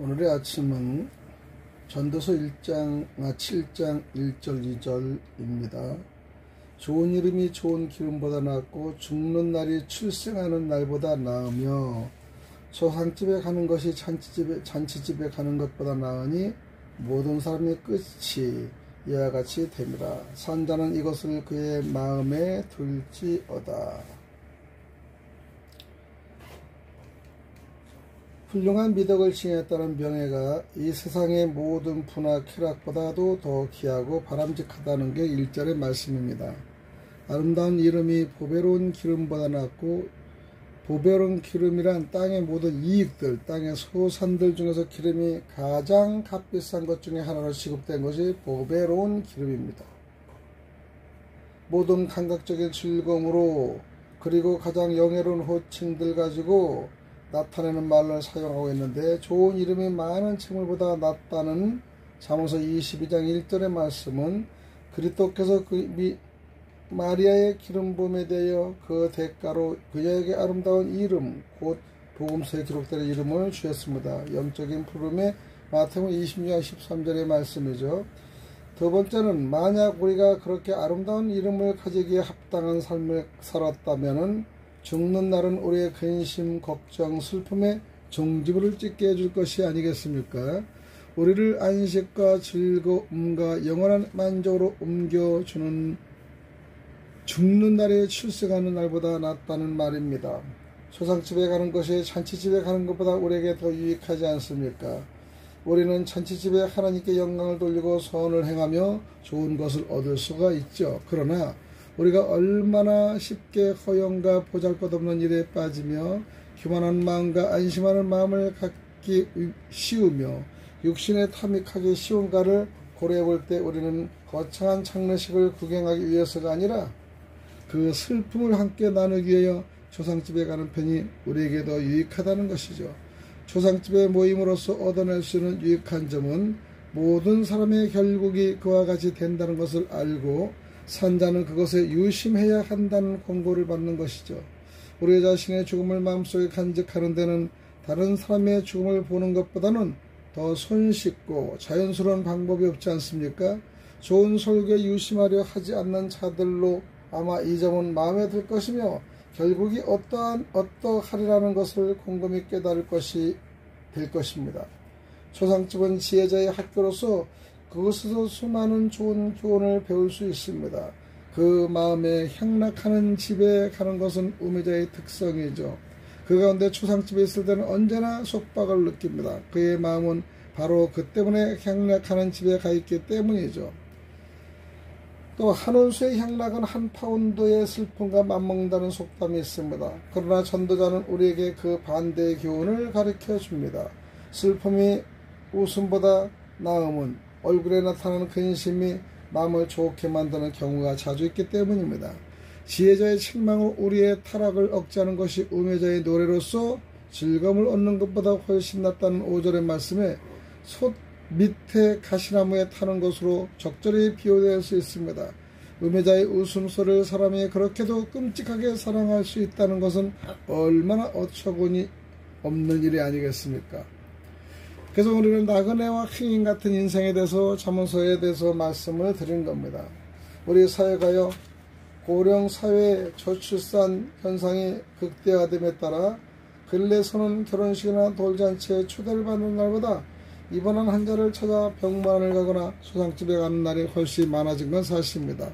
오늘의 아침은 전도서 7장 1절 2절입니다. 좋은 이름이 좋은 기름보다 낫고 죽는 날이 출생하는 날보다 나으며 소상집에 가는 것이 잔치집에 가는 것보다 나으니 모든 사람의 끝이 이와 같이 됨이라. 산자는 이것을 그의 마음에 둘지어다. 훌륭한 미덕을 지녔다는 명예가 이 세상의 모든 부나 쾌락보다도 더 귀하고 바람직하다는 게 1절의 말씀입니다. 아름다운 이름이 보배로운 기름보다 낫고, 보배로운 기름이란 땅의 모든 이익들, 땅의 소산들 중에서 기름이 가장 값비싼 것 중에 하나로 취급된 것이 보배로운 기름입니다. 모든 감각적인 즐거움으로, 그리고 가장 영예로운 호칭들 가지고 나타내는 말을 사용하고 있는데, 좋은 이름이 많은 채물보다 낫다는 잠언서 22장 1절의 말씀은 그리스도께서 마리아의 기름부음에 대하여 그 대가로 그녀에게 아름다운 이름, 곧 복음서에 기록되는 이름을 주셨습니다. 영적인 푸름의 마태복음 26장 13절의 말씀이죠. 두 번째는, 만약 우리가 그렇게 아름다운 이름을 가지기에 합당한 삶을 살았다면 죽는 날은 우리의 근심, 걱정, 슬픔에 종지부를 찍게 해줄 것이 아니겠습니까? 우리를 안식과 즐거움과 영원한 만족으로 옮겨주는 죽는 날에 출생하는 날보다 낫다는 말입니다. 소상집에 가는 것이 잔치집에 가는 것보다 우리에게 더 유익하지 않습니까? 우리는 잔치집에 하나님께 영광을 돌리고 선을 행하며 좋은 것을 얻을 수가 있죠. 그러나 우리가 얼마나 쉽게 허영과 보잘것없는 일에 빠지며 교만한 마음과 안심하는 마음을 갖기 쉬우며 육신에 탐닉하기 쉬운가를 고려해 볼 때 우리는 거창한 장례식을 구경하기 위해서가 아니라 그 슬픔을 함께 나누기 위하여 조상집에 가는 편이 우리에게 더 유익하다는 것이죠. 조상집에 모임으로써 얻어낼 수 있는 유익한 점은 모든 사람의 결국이 그와 같이 된다는 것을 알고 산자는 그것에 유심해야 한다는 권고를 받는 것이죠. 우리 자신의 죽음을 마음속에 간직하는 데는 다른 사람의 죽음을 보는 것보다는 더 손쉽고 자연스러운 방법이 없지 않습니까? 좋은 설교에 유심하려 하지 않는 자들로 아마 이 점은 마음에 들 것이며 결국이 어떠하리라는 것을 곰곰이 깨달을 것이 될 것입니다. 초상집은 지혜자의 학교로서 그것에서 수많은 좋은 교훈을 배울 수 있습니다. 그 마음에 향락하는 집에 가는 것은 우매자의 특성이죠. 그 가운데 초상집에 있을 때는 언제나 속박을 느낍니다. 그의 마음은 바로 그 때문에 향락하는 집에 가 있기 때문이죠. 또 한 온수의 향락은 한 파운드의 슬픔과 맞먹는다는 속담이 있습니다. 그러나 전도자는 우리에게 그 반대의 교훈을 가르쳐 줍니다. 슬픔이 웃음보다 나음은 얼굴에 나타나는 근심이 마음을 좋게 만드는 경우가 자주 있기 때문입니다. 지혜자의 책망으로 우리의 타락을 억제하는 것이 우매자의 노래로서 즐거움을 얻는 것보다 훨씬 낫다는 5절의 말씀에 솥 밑에 가시나무에 타는 것으로 적절히 비유될 수 있습니다. 우매자의 웃음소리를 사람이 그렇게도 끔찍하게 사랑할 수 있다는 것은 얼마나 어처구니 없는 일이 아니겠습니까? 그래서 우리는 나그네와 행인 같은 인생에 대해서 잠언서에 대해서 말씀을 드린 겁니다. 우리 사회가요, 고령 사회 저출산 현상이 극대화됨에 따라 근래에서는 결혼식이나 돌잔치에 초대를 받는 날보다 입원한 환자를 찾아 병문안을 가거나 소상집에 가는 날이 훨씬 많아진 건 사실입니다.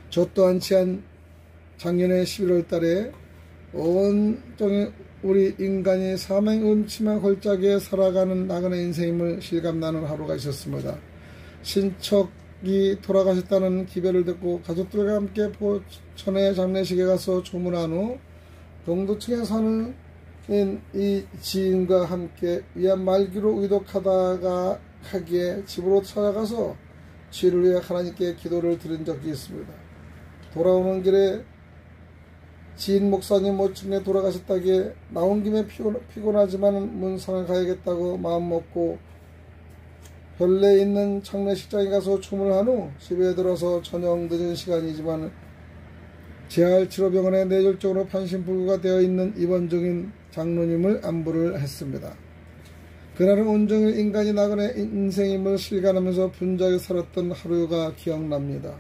저 또한 지난 작년에 11월 달에 온종일 우리 인간이 사망의 음침한 골짜기에 살아가는 나그네 인생임을 실감나는 하루가 있었습니다. 친척이 돌아가셨다는 기별을 듣고 가족들과 함께 포천의 장례식에 가서 조문한 후 동두층에 사는 이 지인과 함께 위안 말기로 의독하다가 하기에 집으로 찾아가서 치유를 위해 하나님께 기도를 드린 적이 있습니다. 돌아오는 길에 지인 목사님 모친에 돌아가셨다기에 나온 김에 피곤하지만 문상을 가야겠다고 마음먹고 별내에 있는 장례식장에 가서 주문을 한 후 집에 들어서 저녁 늦은 시간이지만 재활치료병원에 뇌졸중으로 판심불구가 되어 있는 입원 중인 장로님을 안부를 했습니다. 그날은 온종일 인간이 나그네 인생임을 실감하면서 분주하게 살았던 하루가 기억납니다.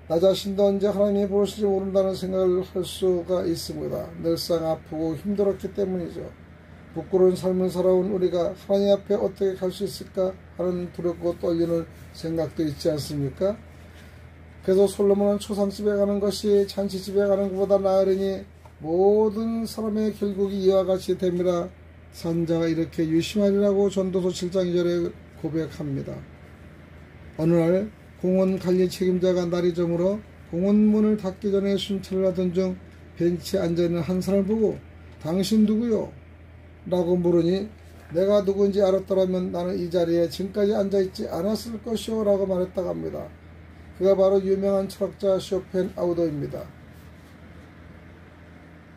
나 자신도 언제 하나님이 부르실지 모른다는 생각을 할 수가 있습니다. 늘상 아프고 힘들었기 때문이죠. 부끄러운 삶을 살아온 우리가 하나님 앞에 어떻게 갈 수 있을까 하는 두렵고 떨리는 생각도 있지 않습니까? 그래서 솔로몬은 초상집에 가는 것이 잔치집에 가는 것보다 나으리니 모든 사람의 결국이 이와 같이 됨이라 산자가 이렇게 유심하리라고 전도서 7장 2절에 고백합니다. 어느 날 공원 관리 책임자가 날이 저물어 공원 문을 닫기 전에 순찰을 하던 중 벤치에 앉아있는 한 사람을 보고 당신 누구요? 라고 물으니 내가 누군지 알았더라면 나는 이 자리에 지금까지 앉아있지 않았을 것이오 라고 말했다고 합니다. 그가 바로 유명한 철학자 쇼펜하우더입니다.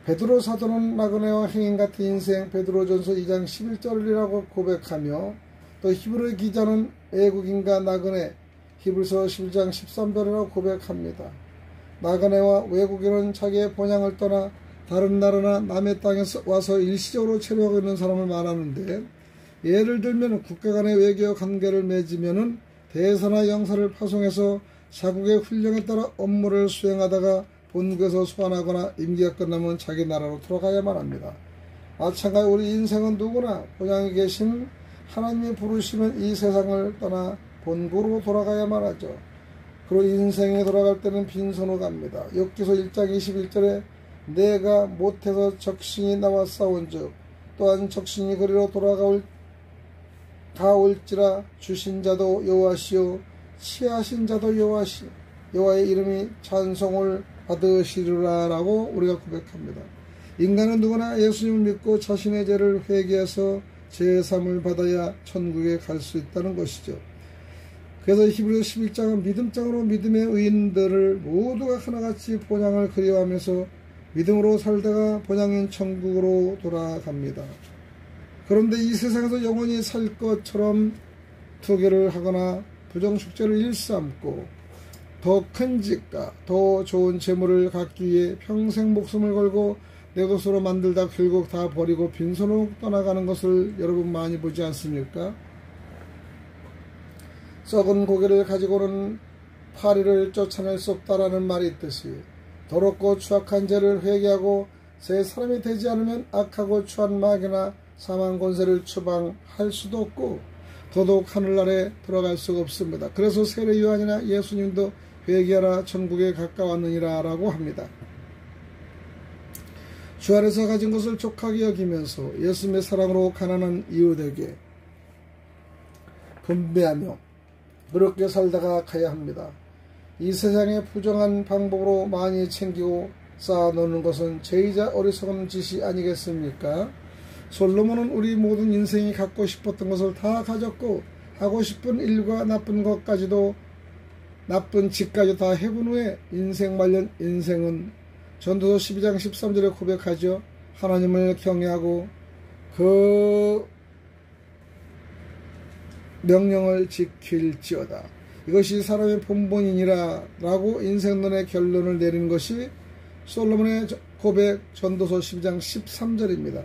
베드로 사도는 나그네와 행인 같은 인생 베드로전서 2장 11절이라고 고백하며 또 히브리 기자는 외국인과 나그네 히브리서 11장 13절이라고 고백합니다. 나그네와 외국인은 자기의 본향을 떠나 다른 나라나 남의 땅에서 와서 일시적으로 체류하고 있는 사람을 말하는데, 예를 들면 국가 간의 외교 관계를 맺으면 대사나 영사를 파송해서 자국의 훈령에 따라 업무를 수행하다가 본국에서 소환하거나 임기가 끝나면 자기 나라로 돌아가야만 합니다. 마찬가지로 우리 인생은 누구나 본향에 계신 하나님이 부르시면 이 세상을 떠나 본국으로 돌아가야만 하죠. 그리고 인생에 돌아갈 때는 빈손으로 갑니다. 욥기서 1장 21절에 내가 못해서 적신이 나와 싸운즉 또한 적신이 그리로 가올지라 주신 자도 여호와시요 취하신 자도 여호와의 이름이 찬송을 받으시리라 라고 우리가 고백합니다. 인간은 누구나 예수님을 믿고 자신의 죄를 회개해서 제사함을 받아야 천국에 갈 수 있다는 것이죠. 그래서 히브리서 11장은 믿음장으로 믿음의 의인들을 모두가 하나같이 본향을 그리워하면서 믿음으로 살다가 본향인 천국으로 돌아갑니다. 그런데 이 세상에서 영원히 살 것처럼 투기를 하거나 부정축제를 일삼고 더 큰 집과 더 좋은 재물을 갖기 위해 평생 목숨을 걸고 내 것으로 만들다 결국 다 버리고 빈손으로 떠나가는 것을 여러분 많이 보지 않습니까? 썩은 고기를 가지고는 파리를 쫓아낼 수 없다라는 말이 있듯이 더럽고 추악한 죄를 회개하고 새 사람이 되지 않으면 악하고 추한 마귀나 사망 권세를 추방할 수도 없고 더더욱 하늘나라에 들어갈 수가 없습니다. 그래서 세례 요한이나 예수님도 회개하라 천국에 가까웠느니라 라고 합니다. 주 안에서 가진 것을 족하게 여기면서 예수님의 사랑으로 가난한 이웃에게 분배하며 그렇게 살다가 가야 합니다. 이 세상의 부정한 방법으로 많이 챙기고 쌓아놓는 것은 죄이자 어리석은 짓이 아니겠습니까? 솔로몬은 우리 모든 인생이 갖고 싶었던 것을 다 가졌고 하고 싶은 일과 나쁜 것까지도 나쁜 짓까지 다 해본 후에 인생 말년 인생은 전도서 12장 13절에 고백하죠. 하나님을 경외하고 그 명령을 지킬지어다. 이것이 사람의 본본이니라 라고 인생론의 결론을 내리는 것이 솔로몬의 고백 전도서 12장 13절입니다.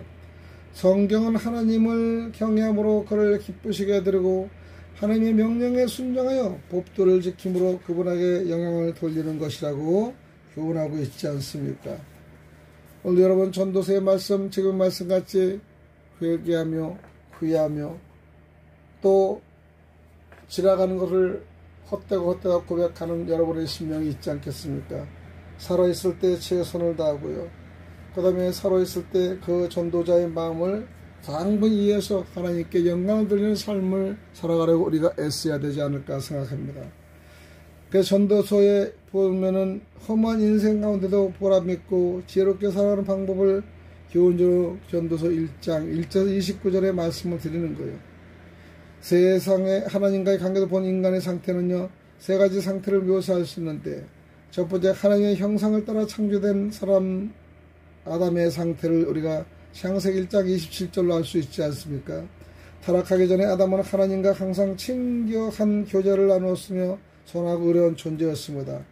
성경은 하나님을 경외함으로 그를 기쁘시게 해드리고 하나님의 명령에 순종하여 법도를 지킴으로 그분에게 영향을 돌리는 것이라고 교훈하고 있지 않습니까? 오늘 여러분 전도서의 말씀, 지금 말씀같이 회개하며 후회하며 또 지나가는 것을 헛되고 고백하는 여러분의 심령이 있지 않겠습니까? 살아있을 때 최선을 다하고요. 그 다음에 살아있을 때 그 전도자의 마음을 당분히 이해해서 하나님께 영광을 돌리는 삶을 살아가려고 우리가 애써야 되지 않을까 생각합니다. 그 전도서에 보면은 험한 인생 가운데도 보람있고 지혜롭게 살아가는 방법을 교훈적으로 전도서 1장 1절에서 29절의 말씀을 드리는 거예요. 세상에 하나님과의 관계도 본 인간의 상태는요, 세 가지 상태를 묘사할 수 있는데, 첫 번째 하나님의 형상을 따라 창조된 사람 아담의 상태를 우리가 창세기 1장 27절로 알 수 있지 않습니까? 타락하기 전에 아담은 하나님과 항상 친교한 교제를 나누었으며 선하고 의로운 존재였습니다.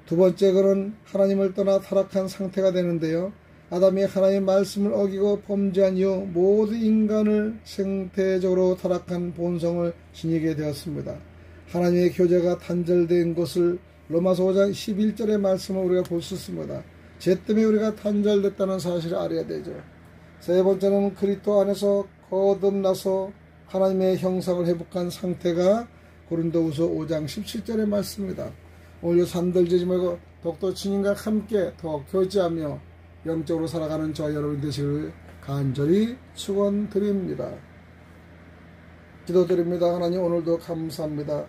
두 번째, 그는 하나님을 떠나 타락한 상태가 되는데요, 아담이 하나님의 말씀을 어기고 범죄한 이후 모든 인간을 생태적으로 타락한 본성을 지니게 되었습니다. 하나님의 교제가 단절된 것을 로마서 5장 11절의 말씀을 우리가 볼 수 있습니다. 죄 때문에 우리가 단절됐다는 사실을 알아야 되죠. 세 번째는 그리스도 안에서 거듭나서 하나님의 형상을 회복한 상태가 고린도후서 5장 17절의 말씀입니다. 오늘 산들지지 말고 독도 주님과 함께 더 교제하며 영적으로 살아가는 저와 여러분 되시기를 간절히 축원드립니다. 기도드립니다. 하나님, 오늘도 감사합니다.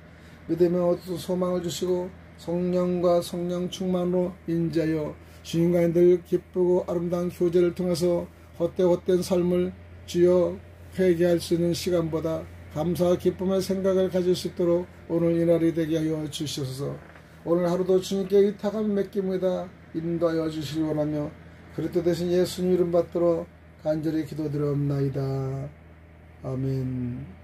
믿음의 어떤 소망을 주시고 성령과 성령 충만으로 인자하여 주님과 늘 기쁘고 아름다운 교제를 통해서 헛된 삶을 주여 회개할 수 있는 시간보다 감사와 기쁨의 생각을 가질 수 있도록 오늘 이날이 되게 하여 주시옵소서. 오늘 하루도 주님께 의탁함을 맡깁니다. 인도하여 주시기 원하며 그리스도 대신 예수님 이름 받들어 간절히 기도드리옵나이다. 아멘.